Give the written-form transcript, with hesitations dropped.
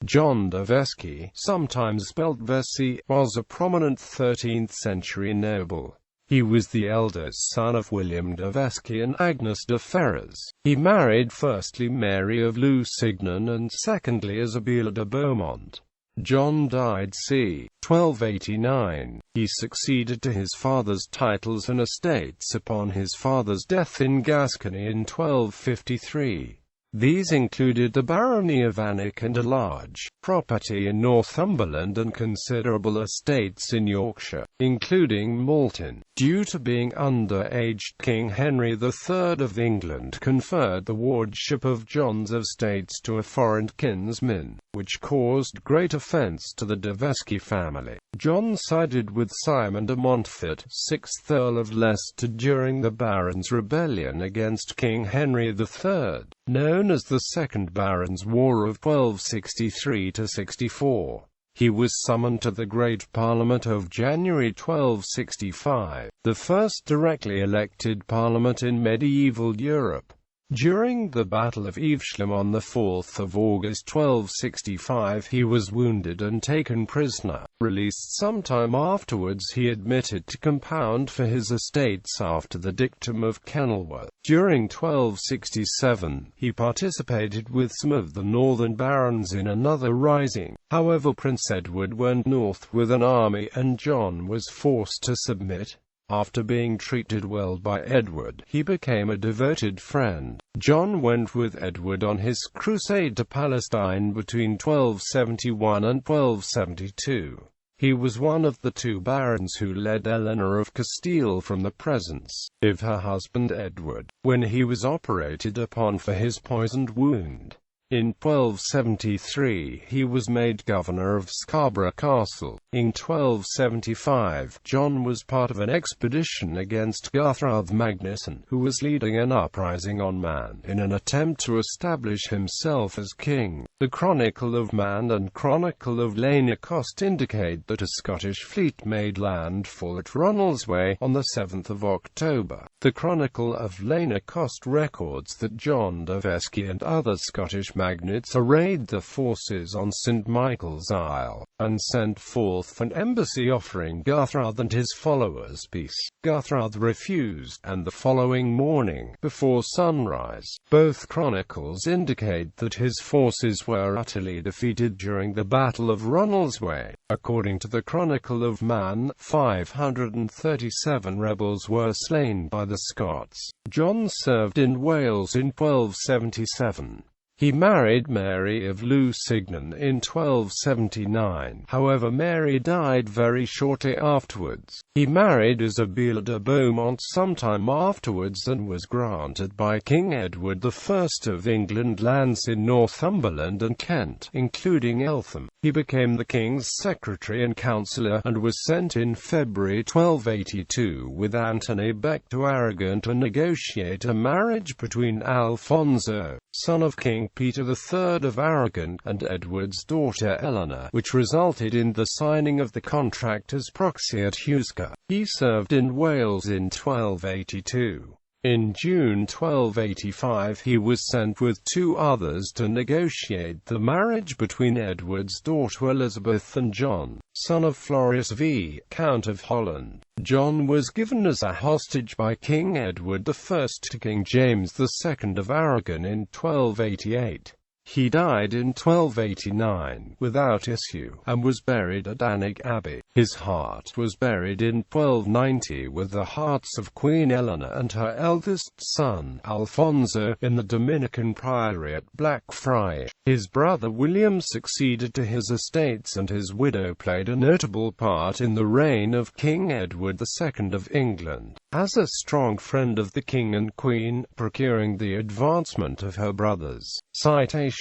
John de Vesci, sometimes spelt Vescy, was a prominent 13th-century noble. He was the eldest son of William de Vesci and Agnes de Ferrers. He married firstly Mary of Lusignan and secondly Isabella de Beaumont.John died c. 1289. He succeeded to his father's titles and estates upon his father's death in Gascony in 1253. These included the barony of Alnwick and a large property in Northumberland and considerable estates in Yorkshire, including Malton. Due to being underaged, King Henry III of England conferred the wardship of John's estates to a foreign kinsman, which caused great offence to the de Vesci family. John sided with Simon de Montfort, 6th Earl of Leicester during the Barons' Rebellion against King Henry III, known as the Second Barons' War of 1263–64. He was summoned to the Great Parliament of January 1265, the first directly elected parliament in medieval Europe. During the Battle of Evesham on 4 August 1265 he was wounded and taken prisoner. Released sometime afterwards, he admitted to compound for his estates after the dictum of Kenilworth. During 1267, he participated with some of the northern barons in another rising. However, Prince Edward went north with an army and John was forced to submit. After being treated well by Edward, he became a devoted friend. John went with Edward on his crusade to Palestine between 1271 and 1272. He was one of the two barons who led Eleanor of Castile from the presence of her husband Edward, when he was operated upon for his poisoned wound. In 1273, he was made governor of Scarborough Castle. In 1275, John was part of an expedition against Guthrum Magnuson, who was leading an uprising on Man, in an attempt to establish himself as king. The Chronicle of Man and Chronicle of Llanicost indicate that a Scottish fleet made landfall at Ronaldsway on the 7th of October. The Chronicle of Llanicost records that John de Vesci and other Scottish magnates arrayed the forces on St. Michael's Isle, and sent forth an embassy offering Guthrum and his followers peace. Guthrum refused, and the following morning, before sunrise, both chronicles indicate that his forces were utterly defeated during the Battle of Ronaldsway. According to the Chronicle of Man, 537 rebels were slain by the Scots. John served in Wales in 1277. He married Mary of Lusignan in 1279, however Mary died very shortly afterwards. He married Isabella de Beaumont sometime afterwards and was granted by King Edward I of England lands in Northumberland and Kent, including Eltham. He became the king's secretary and counsellor, and was sent in February 1282 with Anthony Beck to Aragon to negotiate a marriage between Alfonso, son of King Peter III of Aragon, and Edward's daughter Eleanor, which resulted in the signing of the contract as proxy at Huesca. He served in Wales in 1282. In June 1285 he was sent with two others to negotiate the marriage between Edward's daughter Elizabeth and John, son of Ferrers.He, Count of Holland. John was given as a hostage by King Edward I to King James II of Aragon in 1288. He died in 1289, without issue, and was buried at Alnwick Abbey. His heart was buried in 1290 with the hearts of Queen Eleanor and her eldest son, Alfonso, in the Dominican Priory at Blackfriars. His brother William succeeded to his estates, and his widow played a notable part in the reign of King Edward II of England, as a strong friend of the king and queen, procuring the advancement of her brothers. Citations